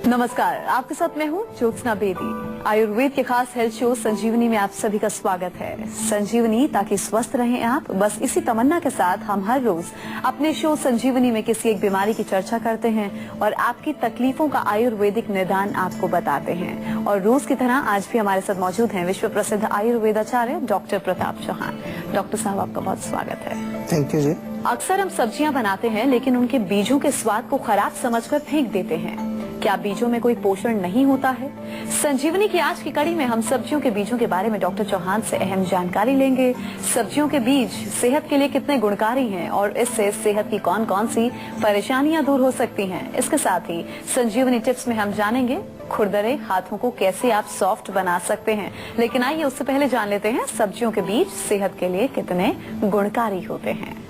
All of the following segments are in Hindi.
नमस्कार, आपके साथ मैं हूँ ज्योत्सना बेदी। आयुर्वेद के खास हेल्थ शो संजीवनी में आप सभी का स्वागत है। संजीवनी ताकि स्वस्थ रहें आप, बस इसी तमन्ना के साथ हम हर रोज अपने शो संजीवनी में किसी एक बीमारी की चर्चा करते हैं और आपकी तकलीफों का आयुर्वेदिक निदान आपको बताते हैं। और रोज की तरह आज भी हमारे साथ मौजूद हैं विश्व प्रसिद्ध आयुर्वेदाचार्य डॉक्टर प्रताप चौहान। डॉक्टर साहब, आपका बहुत स्वागत है। थैंक यू जी। अक्सर हम सब्जियां बनाते हैं लेकिन उनके बीजों के स्वाद को खराब समझकर फेंक देते हैं। क्या बीजों में कोई पोषण नहीं होता है? संजीवनी की आज की कड़ी में हम सब्जियों के बीजों के बारे में डॉक्टर चौहान से अहम जानकारी लेंगे। सब्जियों के बीज सेहत के लिए कितने गुणकारी हैं और इससे सेहत की कौन कौन सी परेशानियां दूर हो सकती हैं। इसके साथ ही संजीवनी टिप्स में हम जानेंगे खुरदरे हाथों को कैसे आप सॉफ्ट बना सकते हैं। लेकिन आइए उससे पहले जान लेते हैं सब्जियों के बीज सेहत के लिए कितने गुणकारी होते हैं।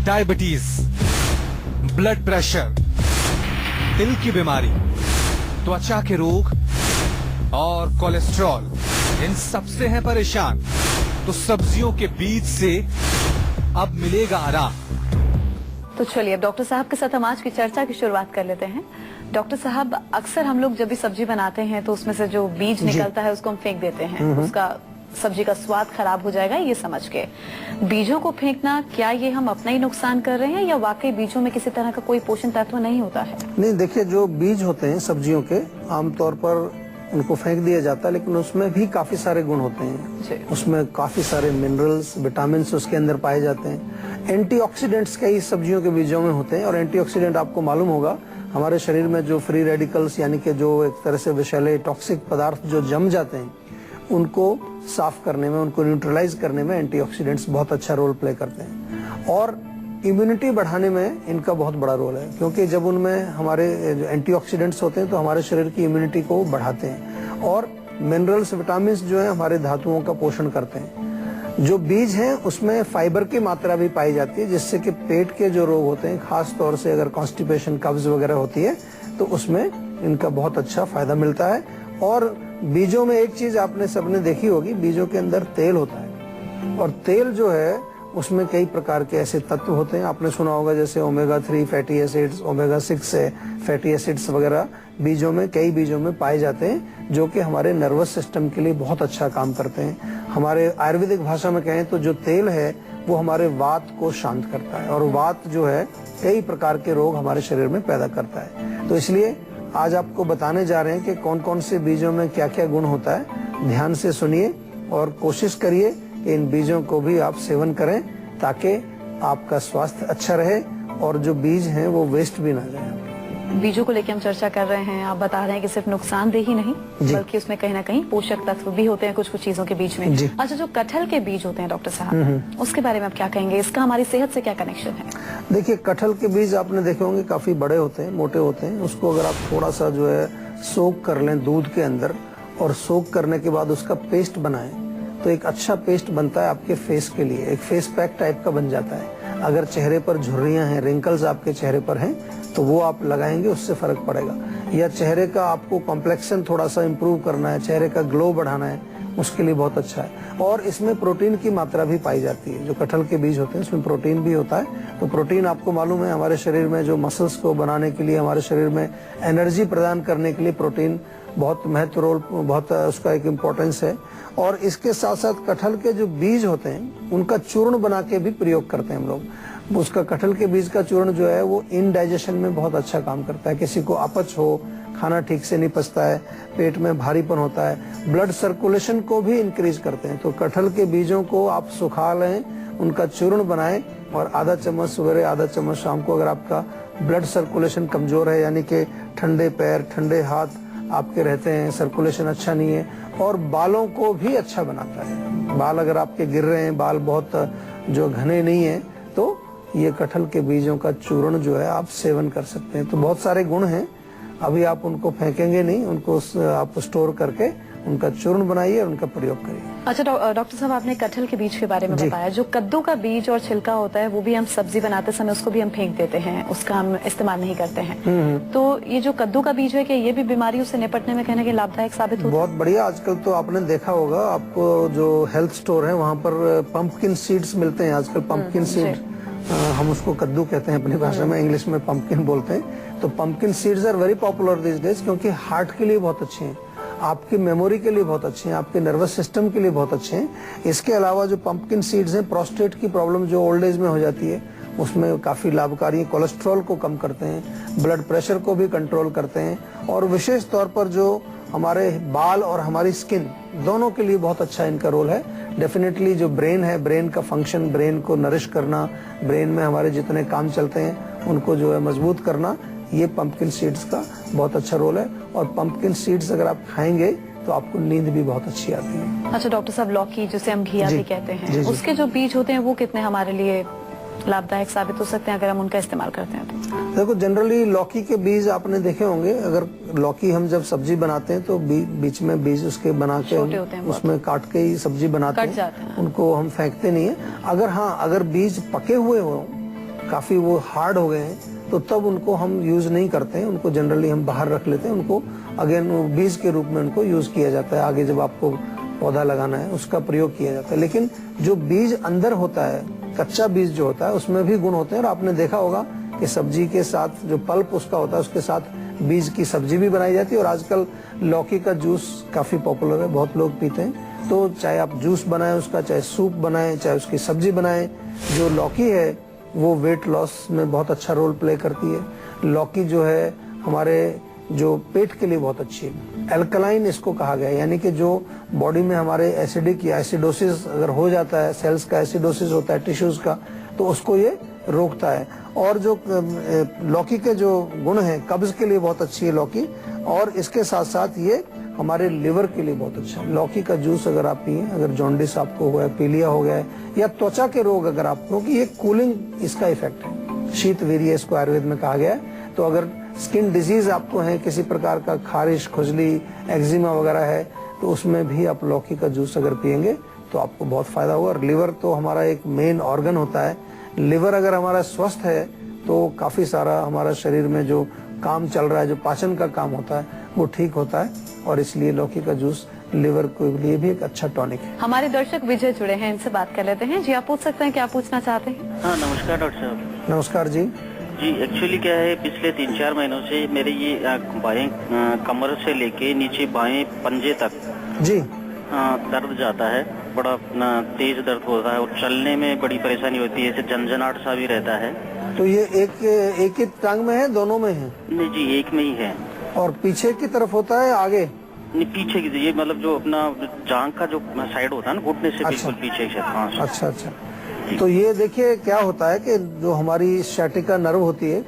डायबिटीज, ब्लड प्रेशर, दिल की बीमारी, त्वचा के रोग और कोलेस्ट्रॉल, इन सबसे हैं परेशान तो सब्जियों के बीज से अब मिलेगा आराम। तो चलिए अब डॉक्टर साहब के साथ हम आज की चर्चा की शुरुआत कर लेते हैं। डॉक्टर साहब, अक्सर हम लोग जब भी सब्जी बनाते हैं तो उसमें से जो बीज निकलता है उसको हम फेंक देते हैं। उसका सब्जी का स्वाद खराब हो जाएगा ये समझ के। बीजों को फेंकना, क्या ये हम अपना ही नुकसान कर रहे हैं या वाकई बीजों में किसी तरह का कोई पोषण तत्व नहीं होता है? नहीं, देखिए, जो बीज होते हैं सब्जियों के आमतौर पर उनको फेंक दिया जाता है, लेकिन उसमें भी काफी सारे गुण होते हैं। उसमें काफी सारे मिनरल्स, विटामिन उसके अंदर पाए जाते हैं। एंटीऑक्सीडेंट्स कई सब्जियों के बीजों में होते हैं और एंटीऑक्सीडेंट आपको मालूम होगा हमारे शरीर में जो फ्री रेडिकल्स यानी कि जो एक तरह से विषैले टॉक्सिक पदार्थ जो जम जाते हैं उनको साफ करने में, उनको न्यूट्रलाइज करने में एंटीऑक्सीडेंट्स बहुत अच्छा रोल प्ले करते हैं। और इम्यूनिटी बढ़ाने में इनका बहुत बड़ा रोल है, क्योंकि जब उनमें हमारे एंटीऑक्सीडेंट्स होते हैं तो हमारे शरीर की इम्यूनिटी को बढ़ाते हैं। और मिनरल्स, विटामिन जो है हमारे धातुओं का पोषण करते हैं। जो बीज हैं उसमें फाइबर की मात्रा भी पाई जाती है, जिससे कि पेट के जो रोग होते हैं, खास तौर से अगर कॉन्स्टिपेशन, कब्ज वगैरह होती है तो उसमें इनका बहुत अच्छा फायदा मिलता है। और बीजों में एक चीज आपने सबने देखी होगी, बीजों के अंदर तेल होता है और तेल जो है उसमें कई प्रकार के ऐसे तत्व होते हैं। आपने सुना होगा जैसे omega 3 fatty acids, omega 6 fatty acids वगैरह बीजों में, कई बीजों में पाए जाते हैं, जो कि हमारे नर्वस सिस्टम के लिए बहुत अच्छा काम करते हैं। हमारे आयुर्वेदिक भाषा में कहें तो जो तेल है वो हमारे वात को शांत करता है और वात जो है कई प्रकार के रोग हमारे शरीर में पैदा करता है। तो इसलिए आज आपको बताने जा रहे हैं कि कौन कौन से बीजों में क्या क्या गुण होता है। ध्यान से सुनिए और कोशिश करिए कि इन बीजों को भी आप सेवन करें ताकि आपका स्वास्थ्य अच्छा रहे और जो बीज हैं वो वेस्ट भी ना जाए। बीजों को लेकर हम चर्चा कर रहे हैं, आप बता रहे हैं कि सिर्फ नुकसानदेह ही नहीं बल्कि उसमें कहीं ना कहीं पोषक तत्व भी होते हैं कुछ कुछ चीजों के बीच में। अच्छा, जो कटहल के बीज होते हैं डॉक्टर साहब, उसके बारे में आप क्या कहेंगे? इसका हमारी सेहत से क्या कनेक्शन है? देखिए, कटहल के बीज आपने देखे होंगे काफी बड़े होते हैं, मोटे होते हैं। उसको अगर आप थोड़ा सा जो है सोक कर लें दूध के अंदर और सोक करने के बाद उसका पेस्ट बनाएं तो एक अच्छा पेस्ट बनता है आपके फेस के लिए, एक फेस पैक टाइप का बन जाता है। अगर चेहरे पर झुर्रियां हैं, रिंकल्स आपके चेहरे पर हैं तो वो आप लगाएंगे, उससे फर्क पड़ेगा। या चेहरे का आपको कॉम्प्लेक्शन थोड़ा सा इम्प्रूव करना है, चेहरे का ग्लो बढ़ाना है, उसके लिए बहुत अच्छा है। और इसमें प्रोटीन की मात्रा भी पाई जाती है। जो कटहल के बीज होते हैं उसमें प्रोटीन भी होता है। तो प्रोटीन आपको मालूम है हमारे शरीर में जो मसल्स को बनाने के लिए, हमारे शरीर में एनर्जी प्रदान करने के लिए प्रोटीन बहुत महत्व रोल, बहुत उसका एक इम्पोर्टेंस है। और इसके साथ साथ कटहल के जो बीज होते हैं उनका चूर्ण बना के भी प्रयोग करते हैं हम लोग। उसका कटहल के बीज का चूर्ण जो है वो इनडाइजेशन में बहुत अच्छा काम करता है। किसी को अपच हो, खाना ठीक से नहीं पचता है, पेट में भारीपन होता है, ब्लड सर्कुलेशन को भी इंक्रीज करते हैं। तो कटहल के बीजों को आप सुखा लें, उनका चूर्ण बनाएं और आधा चम्मच सवेरे, आधा चम्मच शाम को। अगर आपका ब्लड सर्कुलेशन कमजोर है यानी कि ठंडे पैर, ठंडे हाथ आपके रहते हैं, सर्कुलेशन अच्छा नहीं है, और बालों को भी अच्छा बनाता है। बाल अगर आपके गिर रहे हैं, बाल बहुत जो घने नहीं है, तो ये कटहल के बीजों का चूर्ण जो है आप सेवन कर सकते हैं। तो बहुत सारे गुण हैं। अभी आप उनको फेंकेंगे नहीं, उनको आप स्टोर करके उनका चूर्ण बनाइए और उनका प्रयोग करिए। अच्छा डॉक्टर साहब, आपने कटहल के बीज के बारे में बताया। जो कद्दू का बीज और छिलका होता है वो भी हम सब्जी बनाते समय उसको भी हम फेंक देते हैं, उसका हम इस्तेमाल नहीं करते हैं। तो ये जो कद्दू का बीज है कि ये भी बीमारियों से निपटने में कहने के लाभदायक साबित होता है? बहुत बढ़िया। आजकल तो आपने देखा होगा, आपको जो हेल्थ स्टोर है वहाँ पर पंपकिन सीड्स मिलते हैं आजकल। पंपकिन सीड हम उसको कद्दू कहते हैं अपनी भाषा में, इंग्लिश में पंपकिन बोलते हैं। तो pumpkin seeds are very popular this days, क्योंकि हार्ट के लिए बहुत अच्छे हैं, आपकी मेमोरी के लिए बहुत अच्छे हैं, आपके नर्वस सिस्टम के लिए बहुत अच्छे हैं। इसके अलावा जो पंपकिन सीड्स हैं, प्रोस्टेट की प्रॉब्लम जो ओल्ड एज में हो जाती है उसमें काफी लाभकारी है। कोलेस्ट्रॉल को कम करते हैं, ब्लड प्रेशर को भी कंट्रोल करते हैं, और विशेष तौर पर जो हमारे बाल और हमारी स्किन दोनों के लिए बहुत अच्छा इनका रोल है। डेफिनेटली जो ब्रेन है, ब्रेन का फंक्शन, ब्रेन को नरिश करना, ब्रेन में हमारे जितने काम चलते हैं उनको जो है मजबूत करना, ये पंपकिन सीड्स का बहुत अच्छा रोल है। और पंपकिन सीड्स अगर आप खाएंगे तो आपको नींद भी बहुत अच्छी आती है। अच्छा डॉक्टर साहब, लौकी जिसे हम घिया भी कहते हैं, जी, जी। उसके जो बीज होते हैं वो कितने हमारे लिए लाभदायक साबित हो सकते हैं अगर हम उनका इस्तेमाल करते हैं तो? देखो, जनरली लौकी के बीज आपने देखे होंगे। अगर लौकी हम जब सब्जी बनाते हैं तो बीच में बीज उसके बना के उसमें काट के ही सब्जी बनाते हैं, उनको हम फेंकते नहीं है। अगर हाँ, अगर बीज पके हुए हो, काफी वो हार्ड हो गए हैं, तो तब उनको हम यूज नहीं करते हैं। उनको जनरली हम बाहर रख लेते हैं। उनको अगेन बीज के रूप में उनको यूज किया जाता है। आगे जब आपको पौधा लगाना है उसका प्रयोग किया जाता है। लेकिन जो बीज अंदर होता है, कच्चा बीज जो होता है, उसमें भी गुण होते हैं। और आपने देखा होगा कि सब्जी के साथ जो पल्प उसका होता है, उसके साथ बीज की सब्जी भी बनाई जाती है। और आजकल लौकी का जूस काफी पॉपुलर है, बहुत लोग पीते हैं। तो चाहे आप जूस बनाएं उसका, चाहे सूप बनाएं, चाहे उसकी सब्जी बनाएं, जो लौकी है वो वेट लॉस में बहुत अच्छा रोल प्ले करती है। लौकी जो है हमारे जो पेट के लिए बहुत अच्छी है। एल्कलाइन इसको कहा गया है, यानी कि जो बॉडी में हमारे एसिडिक या एसिडोसिस अगर हो जाता है, सेल्स का एसिडोसिस होता है टिश्यूज का, तो उसको ये रोकता है। और जो लौकी के जो गुण हैं, कब्ज के लिए बहुत अच्छी है लौकी, और इसके साथ साथ ये हमारे लिवर के लिए बहुत अच्छा है। लौकी का जूस अगर आप पिए, अगर जॉन्डिस आपको हुआ है, पीलिया हो गया है, या त्वचा के रोग अगर आपको, कि ये कूलिंग इसका इफेक्ट है, शीत वीर्य इसको आयुर्वेद में कहा गया है। तो अगर स्किन डिजीज आपको है, किसी प्रकार का खारिश, खुजली, एक्जिमा वगैरह है, तो उसमें भी आप लौकी का जूस अगर पिएंगे तो आपको बहुत फायदा होगा। और लिवर तो हमारा एक मेन ऑर्गन होता है। लिवर अगर हमारा स्वस्थ है तो काफी सारा हमारा शरीर में जो काम चल रहा है, जो पाचन का काम होता है, वो ठीक होता है। और इसलिए लौकी का जूस लिवर के लिए भी एक अच्छा टॉनिक है। हमारे दर्शक विजय जुड़े हैं, इनसे बात कर लेते हैं। जी, आप पूछ सकते हैं, क्या पूछना चाहते हैं? हाँ, नमस्कार डॉक्टर साहब। नमस्कार जी। जी, एक्चुअली क्या है, पिछले 3-4 महीनों से मेरे ये बाएं कमर से लेके नीचे बाएं पंजे तक जी दर्द जाता है, बड़ा तेज दर्द होता है, और चलने में बड़ी परेशानी होती है, जैसे झंझनाहट सा भी रहता है। तो ये एक ही टांग में है, दोनों में है? नहीं जी, एक में ही है। और पीछे की तरफ होता है, आगे? नहीं, पीछे की, ये मतलब जो अपना जांघ का जो साइड होता है ना, घुटने से बिल्कुल पीछे से। हाँ, अच्छा अच्छा। तो ये देखिए क्या होता है कि जो हमारी सैटिका नर्व होती है,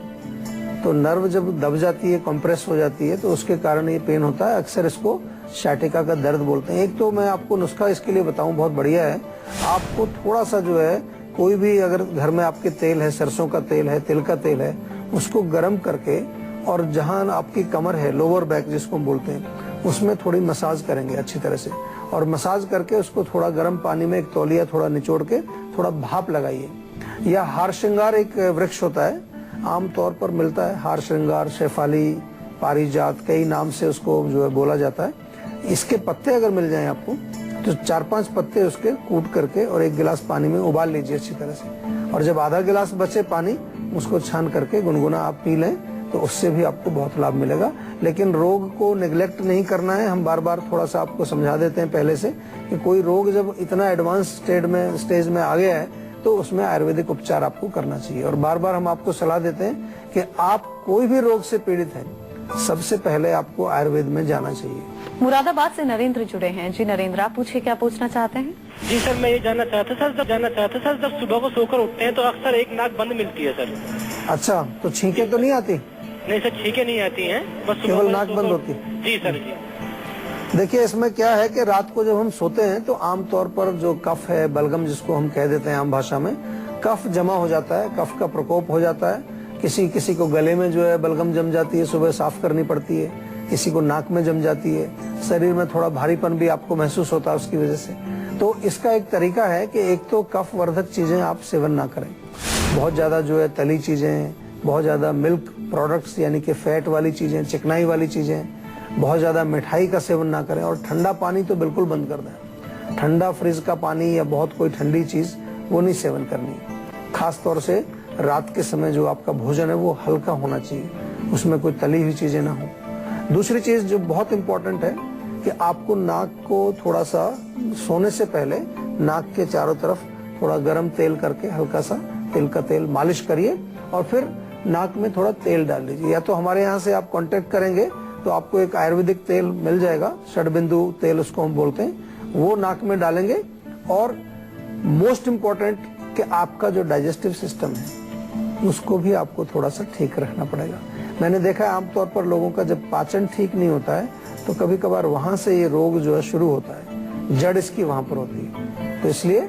तो नर्व जब दब जाती है, कंप्रेस हो जाती है, तो उसके कारण ये पेन होता है। अक्सर इसको सैटिका का दर्द बोलते हैं। एक तो मैं आपको नुस्खा इसके लिए बताऊं, बहुत बढ़िया है। आपको थोड़ा सा जो है, कोई भी अगर घर में आपके तेल है, सरसों का तेल है, तिल का तेल है, उसको गर्म करके, और जहां आपकी कमर है, लोअर बैक जिसको हम बोलते हैं, उसमें थोड़ी मसाज करेंगे अच्छी तरह से। और मसाज करके उसको थोड़ा गर्म पानी में एक तौलिया थोड़ा निचोड़ के थोड़ा भाप लगाइए। या हार श्रृंगार एक वृक्ष होता है, आमतौर पर मिलता है, हार श्रृंगार, शेफाली, पारिजात, कई नाम से उसको जो है बोला जाता है। इसके पत्ते अगर मिल जाएं आपको, तो 4-5 पत्ते उसके कूट करके और 1 गिलास पानी में उबाल लीजिए अच्छी तरह से। और जब आधा गिलास बचे पानी, उसको छान करके गुनगुना आप पी लें, तो उससे भी आपको बहुत लाभ मिलेगा। लेकिन रोग को नेग्लेक्ट नहीं करना है। हम बार बार थोड़ा सा आपको समझा देते हैं पहले से कि कोई रोग जब इतना एडवांस स्टेज में आ गया है, तो उसमें आयुर्वेदिक उपचार आपको करना चाहिए। और बार बार हम आपको सलाह देते हैं कि आप कोई भी रोग से पीड़ित हैं, सबसे पहले आपको आयुर्वेद में जाना चाहिए। मुरादाबाद से नरेंद्र जुड़े हैं। जी नरेंद्र, आप पूछिए, क्या पूछना चाहते हैं? जी सर, मैं ये जानना चाहता सर, जब सुबह को सोकर उठते हैं तो अक्सर एक नाक बंद मिलती है सर। अच्छा, तो छींके तो नहीं आती? नहीं सर, छींके नहीं आती हैं, बस केवल नाक बंद होती है? जी सर जी। देखिए, इसमें क्या है कि रात को जब हम सोते हैं तो आमतौर पर जो कफ है, बलगम जिसको हम कह देते हैं आम भाषा में, कफ जमा हो जाता है, कफ का प्रकोप हो जाता है। किसी किसी को गले में जो है बलगम जम जाती है, सुबह साफ करनी पड़ती है। किसी को नाक में जम जाती है, शरीर में थोड़ा भारीपन भी आपको महसूस होता है उसकी वजह से। तो इसका एक तरीका है कि एक तो कफ वर्धक चीजें आप सेवन ना करें, बहुत ज्यादा जो है तली चीजें, बहुत ज्यादा मिल्क प्रोडक्ट्स यानी कि फैट वाली चीजें, चिकनाई वाली चीजें, बहुत ज्यादा मिठाई का सेवन ना करें, और ठंडा पानी तो बिल्कुल बंद कर दें। ठंडा फ्रिज का पानी या बहुत कोई ठंडी चीज वो नहीं सेवन करनी। खास तौर से रात के समय जो आपका भोजन है वो हल्का होना चाहिए, उसमें कोई तली हुई चीजें ना हो। दूसरी चीज जो बहुत इंपॉर्टेंट है कि आपको नाक को थोड़ा सा सोने से पहले नाक के चारों तरफ थोड़ा गर्म तेल करके, हल्का सा तिल का तेल मालिश करिए और फिर नाक में थोड़ा तेल डाल लीजिए। या तो हमारे यहाँ से आप कांटेक्ट करेंगे तो आपको एक आयुर्वेदिक तेल मिल जाएगा, षडबिंदु तेल उसको हम बोलते हैं, वो नाक में डालेंगे। और मोस्ट इम्पोर्टेंट कि आपका जो डाइजेस्टिव सिस्टम है उसको भी आपको थोड़ा सा ठीक रखना पड़ेगा। मैंने देखा है आमतौर पर लोगों का जब पाचन ठीक नहीं होता है तो कभी कभार वहां से ये रोग जो है शुरू होता है, जड़ इसकी वहां पर होती है। तो इसलिए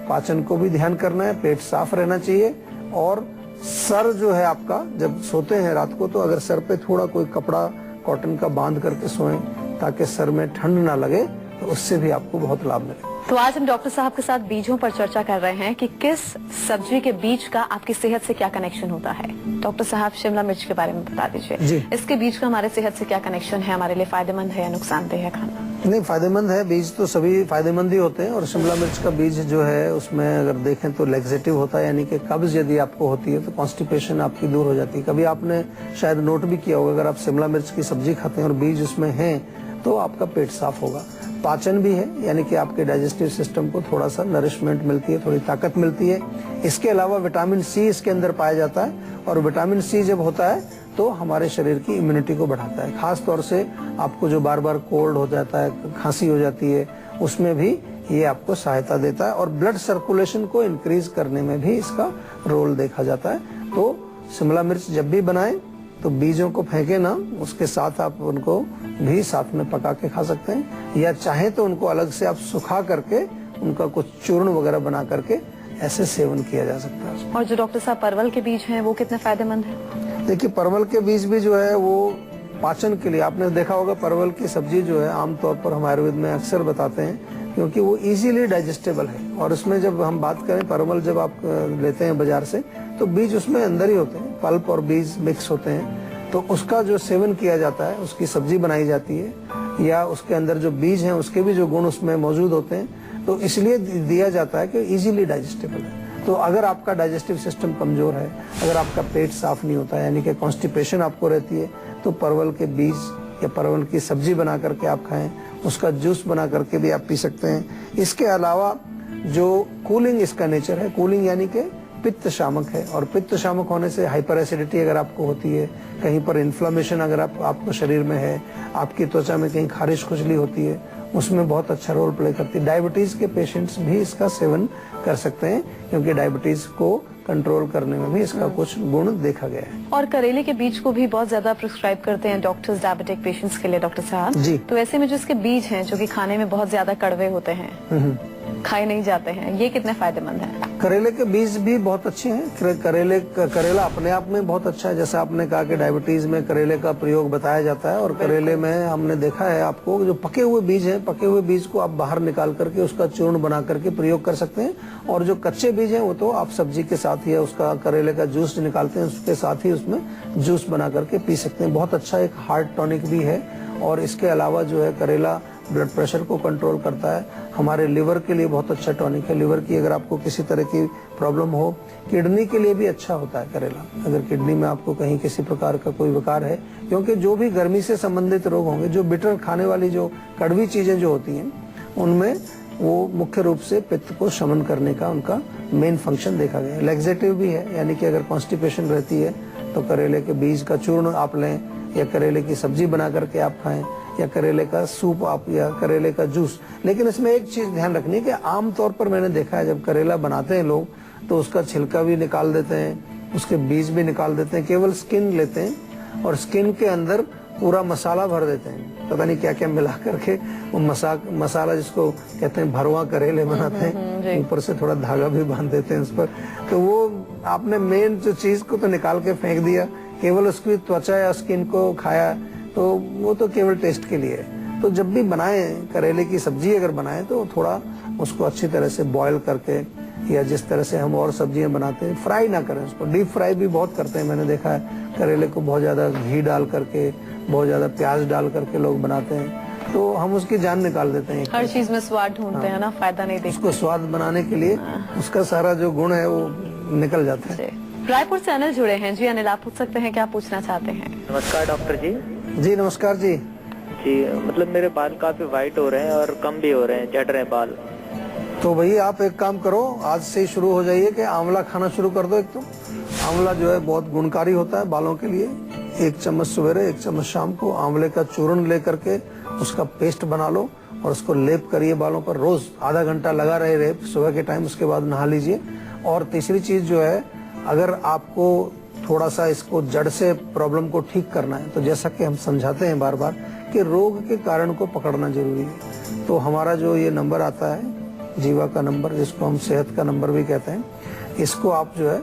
पाचन को भी ध्यान करना है, पेट साफ रहना चाहिए। और सर जो है आपका, जब सोते हैं रात को तो अगर सर पे थोड़ा कोई कपड़ा कॉटन का बांध करके सोएं ताकि सर में ठंड ना लगे, तो उससे भी आपको बहुत लाभ मिले। तो आज हम डॉक्टर साहब के साथ बीजों पर चर्चा कर रहे हैं कि किस सब्जी के बीज का आपकी सेहत से क्या कनेक्शन होता है। डॉक्टर साहब, शिमला मिर्च के बारे में बता दीजिए, इसके बीज का हमारे सेहत से क्या कनेक्शन है, हमारे लिए फायदेमंद है या नुकसानदेह है खाना? नहीं, फायदेमंद है। बीज तो सभी फायदेमंद ही होते हैं, और शिमला मिर्च का बीज जो है उसमें अगर देखें तो लैक्सेटिव होता है, यानी कि कब्ज यदि आपको होती है तो कॉन्स्टिपेशन आपकी दूर हो जाती है। कभी आपने शायद नोट भी किया होगा, अगर आप शिमला मिर्च की सब्जी खाते हैं और बीज उसमें है तो आपका पेट साफ होगा। पाचन भी है, यानी कि आपके डाइजेस्टिव सिस्टम को थोड़ा सा नरिशमेंट मिलती है, थोड़ी ताकत मिलती है। इसके अलावा विटामिन सी इसके अंदर पाया जाता है, और विटामिन सी जब होता है तो हमारे शरीर की इम्यूनिटी को बढ़ाता है। खास तौर से आपको जो बार बार कोल्ड हो जाता है, खांसी हो जाती है, उसमें भी ये आपको सहायता देता है। और ब्लड सर्कुलेशन को इंक्रीज करने में भी इसका रोल देखा जाता है। तो शिमला मिर्च जब भी बनाएं तो बीजों को फेंके ना, उसके साथ आप उनको भी साथ में पका के खा सकते हैं, या चाहे तो उनको अलग से आप सुखा करके उनका कुछ चूर्ण वगैरह बना करके ऐसे सेवन किया जा सकता है। और जो डॉक्टर साहब परवल के बीज हैं वो कितने फायदेमंद हैं? देखिए, परवल के बीज भी जो है वो पाचन के लिए, आपने देखा होगा परवल की सब्जी जो है आमतौर पर हम आयुर्वेद में अक्सर बताते हैं, क्योंकि वो इजीली डाइजेस्टेबल है। और उसमें जब हम बात करें परवल, जब आप लेते हैं बाजार से तो बीज उसमें अंदर ही होते हैं, पल्प और बीज मिक्स होते हैं। तो उसका जो सेवन किया जाता है, उसकी सब्जी बनाई जाती है, या उसके अंदर जो बीज हैं उसके भी जो गुण उसमें मौजूद होते हैं, तो इसलिए दिया जाता है कि इजीली डाइजेस्टेबल है। तो अगर आपका डाइजेस्टिव सिस्टम कमजोर है, अगर आपका पेट साफ नहीं होता है, यानी कि कॉन्स्टिपेशन आपको रहती है, तो परवल के बीज या परवल की सब्जी बना करके आप खाएं, उसका जूस बना करके भी आप पी सकते हैं। इसके अलावा जो कूलिंग इसका नेचर है, कूलिंग यानी कि पित्त शामक है, और पित्त शामक होने से हाइपर एसिडिटी अगर आपको होती है, कहीं पर इन्फ्लेमेशन अगर आपको शरीर में है, आपकी त्वचा में कहीं खारिश खुजली होती है, उसमें बहुत अच्छा रोल प्ले करती है। डायबिटीज के पेशेंट्स भी इसका सेवन कर सकते हैं, क्योंकि डायबिटीज को कंट्रोल करने में भी इसका कुछ गुण देखा गया है। और करेले के बीज को भी बहुत ज्यादा प्रिस्क्राइब करते हैं डॉक्टर्स डायबिटिक पेशेंट्स के लिए, डॉक्टर साहब जी। तो ऐसे में जो इसके बीज हैं जो कि खाने में बहुत ज्यादा कड़वे होते हैं, खाए नहीं जाते हैं, ये कितने फायदेमंद हैं? करेले के बीज भी बहुत अच्छे हैं। करेला अपने आप में बहुत अच्छा है। जैसा आपने कहा कि डायबिटीज में करेले का प्रयोग बताया जाता है, और करेले में हमने देखा है आपको जो पके हुए बीज हैं, पके हुए बीज को आप बाहर निकाल करके उसका चूर्ण बना करके प्रयोग कर सकते हैं, और जो कच्चे बीज हैं वो तो आप सब्जी के साथ ही उसका करेले का जूस निकालते हैं, उसके साथ ही उसमें जूस बना करके पी सकते हैं। बहुत अच्छा एक हार्ट टॉनिक भी है। और इसके अलावा जो है करेला ब्लड प्रेशर को कंट्रोल करता है, हमारे लिवर के लिए बहुत अच्छा टॉनिक है। लिवर की अगर आपको किसी तरह की प्रॉब्लम हो, किडनी के लिए भी अच्छा होता है करेला, अगर किडनी में आपको कहीं किसी प्रकार का कोई विकार है, क्योंकि जो भी गर्मी से संबंधित रोग होंगे, जो बिटर खाने वाली जो कड़वी चीजें जो होती हैं, उनमें वो मुख्य रूप से पित्त को शमन करने का उनका मेन फंक्शन देखा गया है। लैक्सेटिव भी है, यानी कि अगर कॉन्स्टिपेशन रहती है तो करेले के बीज का चूर्ण आप लें, या करेले की सब्जी बना करके आप खाएं, या करेले का सूप आप, या करेले का जूस। लेकिन इसमें एक चीज ध्यान रखनी है कि आमतौर पर मैंने देखा है जब करेला बनाते हैं लोग तो उसका छिलका भी निकाल देते हैं, उसके बीज भी निकाल देते हैं, केवल स्किन लेते हैं, और स्किन के अंदर पूरा मसाला भर देते हैं, पता नहीं क्या क्या मिला करके वो मसाला जिसको कहते हैं भरवा करेले बनाते हैं, ऊपर से थोड़ा धागा भी बांध देते हैं उस पर। तो वो आपने मेन जो चीज को तो निकाल के फेंक दिया, केवल उसकी त्वचा या स्किन को खाया, तो वो तो केवल टेस्ट के लिए है। तो जब भी बनाएं करेले की सब्जी अगर बनाएं तो थोड़ा उसको अच्छी तरह से बॉईल करके, या जिस तरह से हम और सब्जियां बनाते हैं फ्राई ना करें उसको। डीप फ्राई भी बहुत करते हैं, मैंने देखा है करेले को बहुत ज्यादा घी डाल करके, बहुत ज्यादा प्याज डाल करके लोग बनाते हैं, तो हम उसकी जान निकाल देते हैं। हर चीज में स्वाद ढूंढते हैं ना, फायदा नहीं देखते। उसको स्वाद बनाने के लिए उसका सारा जो गुण है वो निकल जाता है। रायपुर से अनिल जुड़े हैं। जी अनिल, आप पूछ सकते हैं, क्या पूछना चाहते हैं? नमस्कार डॉक्टर जी। जी नमस्कार जी। जी मतलब मेरे बाल काफी वाइट हो रहे हैं और कम भी हो रहे हैं, झड़ रहे हैं बाल। तो भाई आप एक काम करो, आज से ही शुरू हो जाइए कि आंवला खाना शुरू कर दो। एक तो आंवला जो है बहुत गुणकारी होता है बालों के लिए। 1 चम्मच सवेरे 1 चम्मच शाम को आंवले का चूर्ण ले करके उसका पेस्ट बना लो और उसको लेप करिए बालों पर। रोज आधा घंटा लगा रहे लेप सुबह के टाइम, उसके बाद नहा लीजिए। और तीसरी चीज जो है, अगर आपको थोड़ा सा इसको जड़ से प्रॉब्लम को ठीक करना है तो जैसा कि हम समझाते हैं बार बार कि रोग के कारण को पकड़ना जरूरी है। तो हमारा जो ये नंबर आता है जीवा का नंबर, जिसको हम सेहत का नंबर भी कहते हैं, इसको आप जो है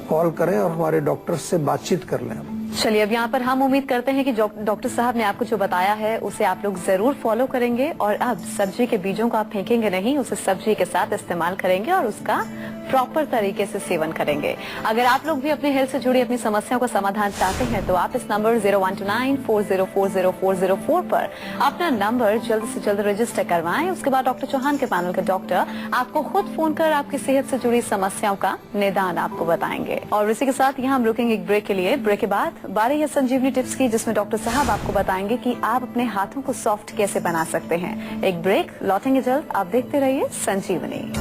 कॉल करें और हमारे डॉक्टर से बातचीत कर लें। चलिए, अब यहाँ पर हम उम्मीद करते हैं कि डॉक्टर साहब ने आपको जो बताया है उसे आप लोग जरूर फॉलो करेंगे। और अब सब्जी के बीजों को आप फेंकेंगे नहीं, उसे सब्जी के साथ इस्तेमाल करेंगे और उसका प्रॉपर तरीके से सेवन करेंगे। अगर आप लोग भी अपने हेल्थ से जुड़ी अपनी समस्याओं का समाधान चाहते हैं तो आप इस नंबर 0129404040 पर अपना नंबर जल्द से जल्द रजिस्टर करवाएं। उसके बाद डॉक्टर चौहान के पैनल के डॉक्टर आपको खुद फोन कर आपकी सेहत से जुड़ी समस्याओं का निदान आपको बताएंगे। और इसी के साथ यहाँ हम रुकेंगे एक ब्रेक के लिए। ब्रेक के बाद बारी है संजीवनी टिप्स की, जिसमें डॉक्टर साहब आपको बताएंगे कि आप अपने हाथों को सॉफ्ट कैसे बना सकते हैं। एक ब्रेक, लौटेंगे जल्द। आप देखते रहिए संजीवनी।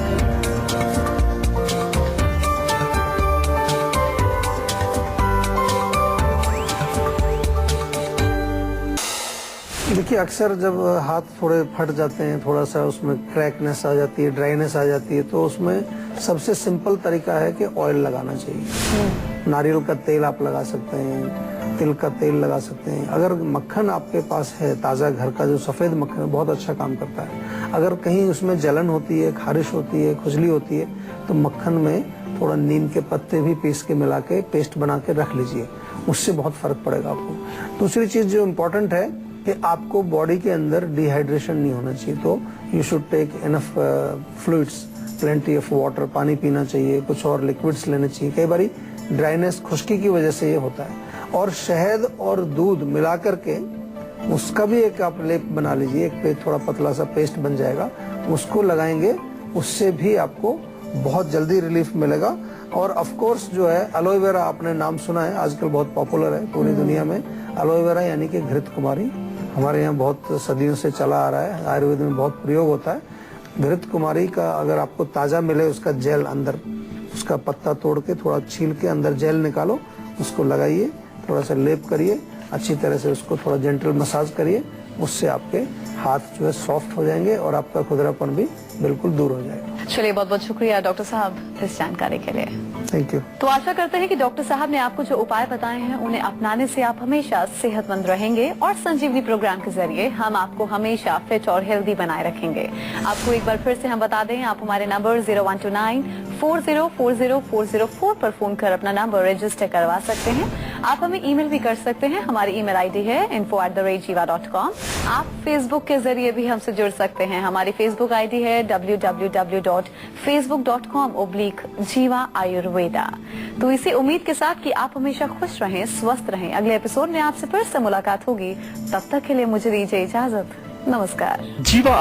देखिए, अक्सर जब हाथ थोड़े फट जाते हैं, थोड़ा सा उसमें क्रैकनेस आ जाती है, ड्राइनेस आ जाती है, तो उसमें सबसे सिंपल तरीका है कि ऑयल लगाना चाहिए। नारियल का तेल आप लगा सकते हैं, तिल का तेल लगा सकते हैं। अगर मक्खन आपके पास है ताज़ा घर का, जो सफ़ेद मक्खन है, बहुत अच्छा काम करता है। अगर कहीं उसमें जलन होती है, खारिश होती है, खुजली होती है, तो मक्खन में थोड़ा नीम के पत्ते भी पीस के मिला के पेस्ट बना के रख लीजिए, उससे बहुत फर्क पड़ेगा आपको। दूसरी चीज़ जो इम्पोर्टेंट है कि आपको बॉडी के अंदर डिहाइड्रेशन नहीं होना चाहिए, तो you should take enough fluids, plenty of water, पानी पीना चाहिए, कुछ और लिक्विड्स लेने चाहिए। कई बारी ड्राइनेस, खुश्की की वजह से ये होता है। और शहद और दूध मिला करके उसका भी एक आप लेप बना लीजिए, एक पे थोड़ा पतला सा पेस्ट बन जाएगा, उसको लगाएंगे, उससे भी आपको बहुत जल्दी रिलीफ मिलेगा। और ऑफ कोर्स जो है एलोवेरा, आपने नाम सुना है, आजकल बहुत पॉपुलर है पूरी दुनिया में। एलोवेरा यानी कि घृत कुमारी, हमारे यहाँ बहुत सदियों से चला आ रहा है, आयुर्वेद में बहुत प्रयोग होता है। घृत कुमारी का अगर आपको ताजा मिले, उसका जेल अंदर, उसका पत्ता तोड़ के थोड़ा छील के अंदर जेल निकालो, उसको लगाइए, थोड़ा सा लेप करिए, अच्छी तरह से उसको थोड़ा जेंटल मसाज करिए, उससे आपके हाथ जो है सॉफ्ट हो जाएंगे और आपका खुदरापन भी बिल्कुल दूर हो जाएगा। चलिए, बहुत बहुत शुक्रिया डॉक्टर साहब इस जानकारी के लिए। Thank you. तो आशा करते हैं कि डॉक्टर साहब ने आपको जो उपाय बताए हैं उन्हें अपनाने से आप हमेशा सेहतमंद रहेंगे। और संजीवनी प्रोग्राम के जरिए हम आपको हमेशा फिट और हेल्दी बनाए रखेंगे। आपको एक बार फिर से हम बता दें, आप हमारे नंबर 0129404040 पर फोन कर अपना नंबर रजिस्टर करवा सकते हैं। आप हमें ईमेल भी कर सकते हैं, हमारी ईमेल आईडी है info@jiva.com। आप फेसबुक के जरिए भी हमसे जुड़ सकते हैं, हमारी फेसबुक आईडी है www.facebook.com/jiva ayurveda। तो इसी उम्मीद के साथ कि आप हमेशा खुश रहें, स्वस्थ रहें। अगले एपिसोड में आपसे फिर से मुलाकात होगी, तब तक के लिए मुझे दीजिए इजाजत। नमस्कार। जीवा